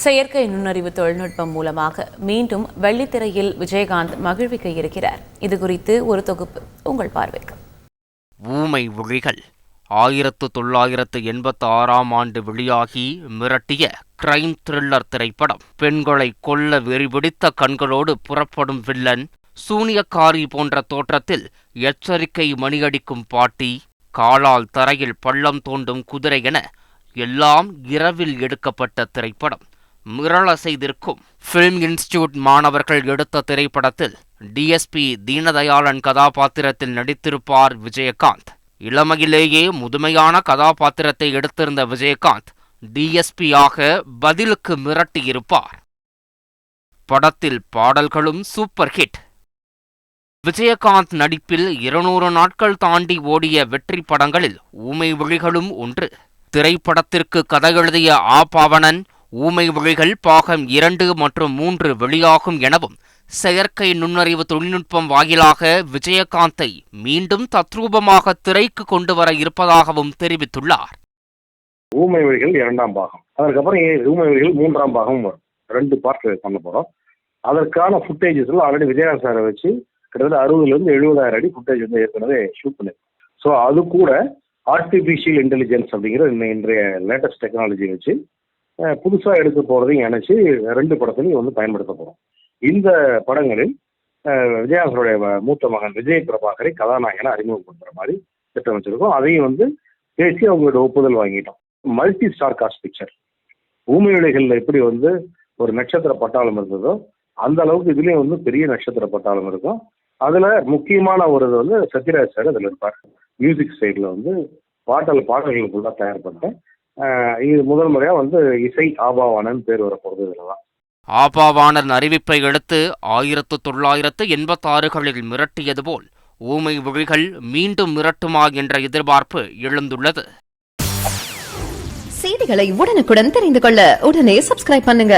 செயற்கை நுண்ணறிவு தொழில்நுட்பம் மூலமாக மீண்டும் வெள்ளித்திரையில் விஜயகாந்த் மகிழ்விக்க இருக்கிறார். இதுகுறித்து ஒரு தொகுப்பு உங்கள் பார்வைக்கு. ஊமை விழிகள் 1986ஆம் ஆண்டு வெளியாகி மிரட்டிய கிரைம் த்ரில்லர் திரைப்படம். பெண்களை கொல்ல வெறிபிடித்த கண்களோடு புறப்படும் வில்லன், சூனியக்காரி போன்ற தோற்றத்தில் எச்சரிக்கை மணியடிக்கும் பாட்டி, காலால் தரையில் பள்ளம் தோண்டும் குதிரை என எல்லாம் இரவில் எடுக்கப்பட்ட திரைப்படம். மிரள செய்திருக்கும். ஃபிலிம் இன்ஸ்டிடியூட் மாணவர்கள் எடுத்த திரைப்படத்தில் டிஎஸ்பி தீனதயாளன் கதாபாத்திரத்தில் நடித்திருப்பார் விஜயகாந்த். இளமையிலேயே முதுமையான கதாபாத்திரத்தை எடுத்திருந்த விஜயகாந்த் டிஎஸ்பியாக பதிலுக்கு மிரட்டியிருப்பார். படத்தில் பாடல்களும் சூப்பர் ஹிட். விஜயகாந்த் நடிப்பில் 200 நாட்கள் தாண்டி ஓடிய வெற்றி படங்களில் ஊமை விழிகளும் ஒன்று. திரைப்படத்திற்கு கதை எழுதிய பாவணன், ஊமை விழிகள் பாகம் 2 மற்றும் 3 வெளியாகும் எனவும், செயற்கை நுண்ணறிவு தொழில்நுட்பம் வாயிலாக விஜயகாந்தை மீண்டும் தத்ரூபமாக திரைக்கு கொண்டு வர இருப்பதாகவும் தெரிவித்துள்ளார். ஊமை விழிகள் 2ஆம் பாகம், அதற்கப்புறம் ஊமை விழிகள் 3ஆம் பாகம் வரும். 2 பார்ட் பண்ண போறோம். அதற்கான ஃபுட்டேஜஸ் ஆல்ரெடி விஜயகாந்த் சாரை வச்சு கிட்டத்தட்ட 60,000 to 70,000 அடி ஃபுட்டேஜ் வந்து ஏற்கனவே ஷூட் பண்ணி. ஸோ அது கூட ஆர்டிஃபிஷியல் இன்டெலிஜென்ஸ் அப்படிங்கிற இன்றைய லேட்டஸ்ட் டெக்னாலஜி வச்சு புதுசாக எடுக்க போகிறதையும் நினச்சி 2 படத்துலையும் வந்து பயன்படுத்த போகிறோம். இந்த படங்களில் விஜயகாந்தனுடைய மூத்த மகன் விஜய் பிரபாகரை கதாநாயகனை அறிமுகப்படுத்துகிற மாதிரி திட்டம் வச்சிருக்கோம். அதையும் வந்து பேசி அவங்களோட ஒப்புதல் வாங்கிட்டோம். Multi star cast picture. ஊமை விழிகளில் எப்படி வந்து ஒரு நட்சத்திர பட்டாளம் இருந்ததோ அந்த அளவுக்கு இதுலேயும் வந்து பெரிய நட்சத்திர பட்டாளம் இருக்கும். அதில் முக்கியமான ஒரு இது வந்து சத்யராஜ் சார் அதில் இருப்பார். மியூசிக் சைடில் வந்து பாடல்களுக்குள்ள தயார் பண்ணிட்டேன். இது முதல் முறையாக வந்து இசை ஆபாவானன் பேர் வரப்போகிறது. இதில் தான் ஆபாவானன் அறிவிப்பை அடுத்து 1986களில் மிரட்டியது போல் ஊமை விழிகள் மீண்டும் மிரட்டுமா என்ற எதிர்பார்ப்பு எழுந்துள்ளது. செய்திகளை உடனுக்குடன் தெரிந்து கொள்ள உடனே சப்ஸ்கிரைப் பண்ணுங்க.